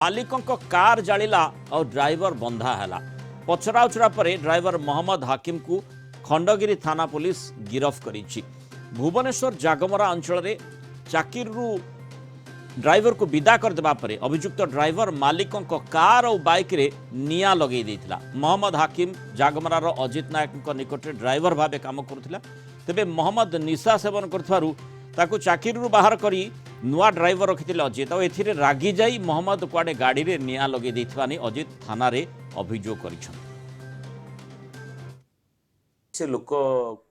मालिकों कार जालिला और ड्राइवर बंधा है। पचराउचरा पर ड्राइवर मोहम्मद हाकिम को खंडगिरी थाना पुलिस गिरफ्त करी। भुवनेश्वर जागमरा अंचल में चाकिरू ड्राइवर को विदा करदेवा पर अभियुक्त ड्राइवर मालिकों कार और बाइक रे निया लगे देता। मोहम्मद हाकिम जागमरार अजित नायक निकट में ड्राइवर भाव काम करुला। तेबे मोहम्मद निशा सेवन कर चाकिरू बाहर करी नुआ ड्राइवर रखी अजित और एथिरे रागी जाई मोहम्मद कुआडे गाड़ी रे निया लगे देथिबा नै अजित थाना रे अभियोग करिछन। से लोक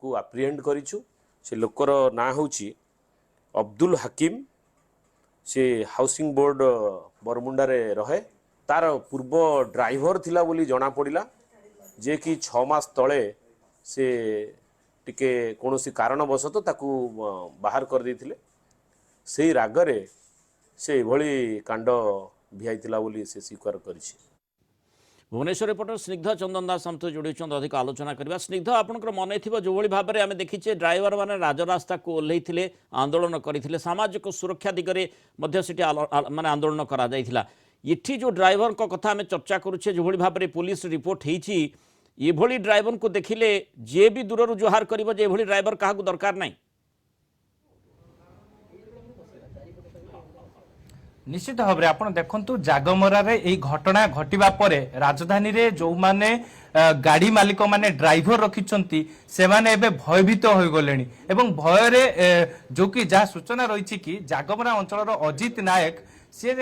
को अप्रिहेंड करिछु। से लोकर ना होची अब्दुल हकीम। से हाउसिंग बोर्ड बरमुंडा रे रहे। तार पूर्व ड्राइवर थिला बोली जना पड़िला जे कि 6 मास तळे से टिके कोनोसी कारणवशत ताकू बाहर कर देथिले। से रागरे से भली कांड भियाइतिला बोली से स्वीकार करिछि। भुवनेश्वर रिपोर्टर स्निग्ध चंदन दास सहित जोड़ी अधिक आलोचना करवा। स्निग्ध आपंकर मन थी जो भाव में आम देखीचे ड्राइवर मैंने राजरास्ता को ओह्लैथिले आंदोलन करते सामाजिक सुरक्षा दिगरे माने आंदोलन करा जायथिला। इठी जो ड्राइवर को कथा आम चर्चा करुचे जो भाव में पुलिस रिपोर्ट होती ये ड्राइवर को देखिले जे भी दूर जुहार कर ड्राइवर क्या दरकार नहीं। निश्चित भाव आप देखु जागमरा रे घटना घटवा पर राजधानी रे जो माने गाड़ी मालिक माने ड्राइवर रखिंट से माने एबे भयभीत हो गले एवं भय रे जो कि जहाँ सूचना रही कि जागमरा अंचल अजित नायक सी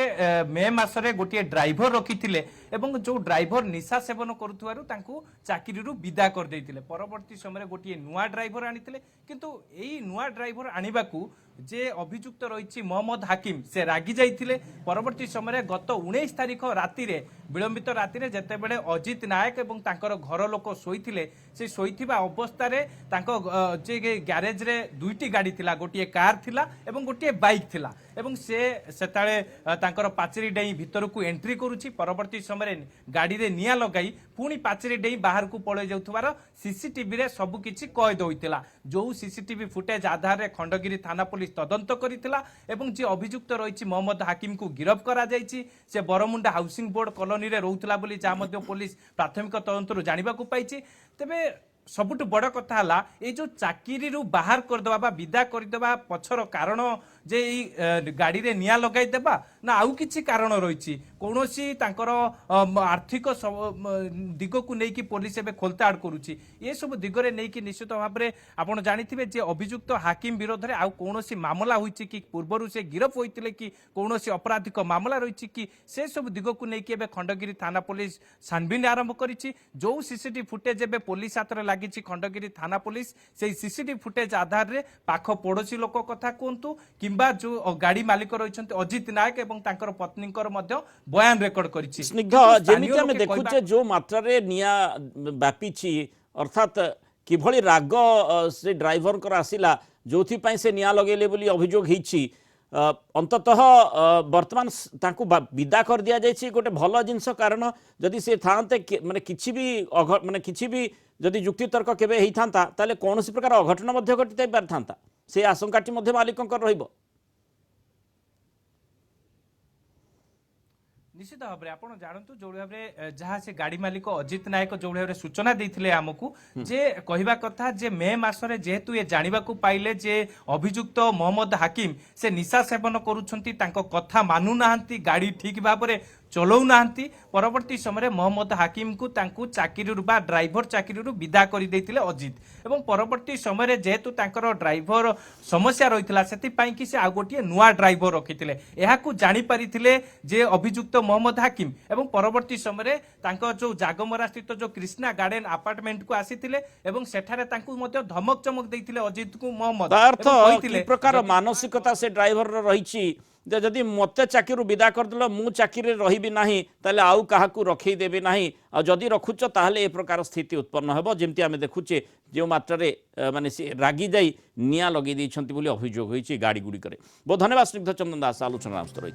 मे मासरे गोटे ड्राइवर रखी एवं जो ड्राइवर निशा सेवन करुथुवारु तांकु चाकरीरू विदा कर देइतिले। परवर्ती समय गोटे नुआ ड्राइवर आनितिले किंतु एई नुआ ड्राइवर आनिबाकू जे अभियुक्त रही मोहम्मद हाकिम से रागी जाइतिले। परवर्ती समय गत 19 तारिख राति रे विलंबित राति रे जेतेबेले अजित नायक एवं तांकर घर लोक शोइतिले से शोइथिबा अवस्था रे तांको जे ग्यारेज रे दुईटी गाड़ी थिला गोटे कार थिला एवं गोटे बाइक थिला एवं से सेताळे तांकर पाचेरी डेई भितर को एंट्री करूची। परवर्ती समय गाड़ी रे निया लगाई पुणी पाचेरी डेई बाहर को पळे जाउथवार सीसीटीवी रे सब किछि कैद होइतिला। जो सीसीटीवी फुटेज आधार रे खंडगिरी थाना पुलिस तदंत करितिला एवं जे अभियुक्त रही मोहम्मद हाकिम को गिरफ्त करा जायछि। से बरमुंडा हाउसिंग बोर्ड कॉलोनी रे रहउतला बोली जा मध्य पुलिस प्राथमिक तदंतरु जानिबा को पाइछि। तेबे सबुठ बड़ कथा हला ए जो चाकरी रू बाहर करदेवा बा विदा करदेवा पछर कारण जे गाड़ी रे निया लगाई देबा ना आउ किछि कारण रही कौनसी तांकर आर्थिक दिग को लेकिन पुलिस एबे खोलताड़ करुछि। ये सब दिगरे नहीं निश्चित भाव में आपड़ जानिथिबे जे अभियुक्त हाकिम विरोध में आउ कौनसी मामला होइछि कि पूर्वरु से गिरफ्त होइतिले कि कौनसी आपराधिक मामला रही कि से सब दिग को लेकिन एबे खंडगिरी थाना पुलिस छानबीन आरंभ करिछि। जो सीसीटीवी फुटेज एबे पुलिस हाथ में लागिछि खंडगिरी थाना पुलिस से सीसीटीवी फुटेज आधार रे पाख पड़ोशी लोक कथा कहतु किंबा जो गाड़ी मालिक रही अजित नायक एवं तांकर पत्नी बयान रेकर्ड करिछि। स्निग्ध जेमिति आमे देखुचे जो मात्रा रे निया व्यापीछि अर्थात किभली राग से ड्राइवर कर आसिला जोथि पई से निया लगेले बोली अभियोग हिछि अंततः वर्तमान तांकु विदा कर दिया जाइछि गोटे भल जिंस। कारण जदि से थांते माने किछि भी जदि युक्ति तर्क केबे हेई थांता ताले कोनोसी प्रकार अघटन मध्य घटितै पारथांता से आशंकाटी मध्य मालिकंकर रहिबो। निश्चित भाव में आप जानतु जो भाव में जहाँ से गाड़ी मालिक अजित नायक जो भाव में सूचना देते आमको जे कहवा कथा जे मे मासरे जेहेतु ये जानवा पाइले जे अभियुक्त मोहम्मद हाकिम से निशा सेवन करुछंती तांको कथा मानु नाहंती गाड़ी ठीक भाव में चलाऊ नाहंती। परवर्ती समय मोहम्मद हाकिम को तांकु चाकरी बा ड्राइवर चाकरी विदा कर देथिले अजित एवं परवर्ती समय जेहेतु तांकर ड्राइवर समस्या रही से कि से आ गोटे नुआ ड्राइवर रखिथिले एहाकु जानि परिथिले जे अभियुक्त मोहम्मद हाकिम एवं परवर्ती समय तांको जो जागमरा स्थित जो कृष्णा गार्डन अपार्टमेंट को आसीथिले एवं सेठारे तांकु मध्य धमक चमक देथिले अजित को मोहम्मद अर्थ कि प्रकार मानसिकता से ड्राइवर रही जदि मत चाकरी विदा करदेल मु चाकरी रही ना ताले आउ क्या रखी देवी ना आ जदि रखुच ताहले ए प्रकार स्थिति उत्पन्न होब जेमती आमे देखुचे जो मात्रा माने से रागी जाई निया लगे अभियोग होइछि गाड़ी गुड़ी करे। बहुत धन्यवाद स्निग्ध चंदन दास आलोचना रही।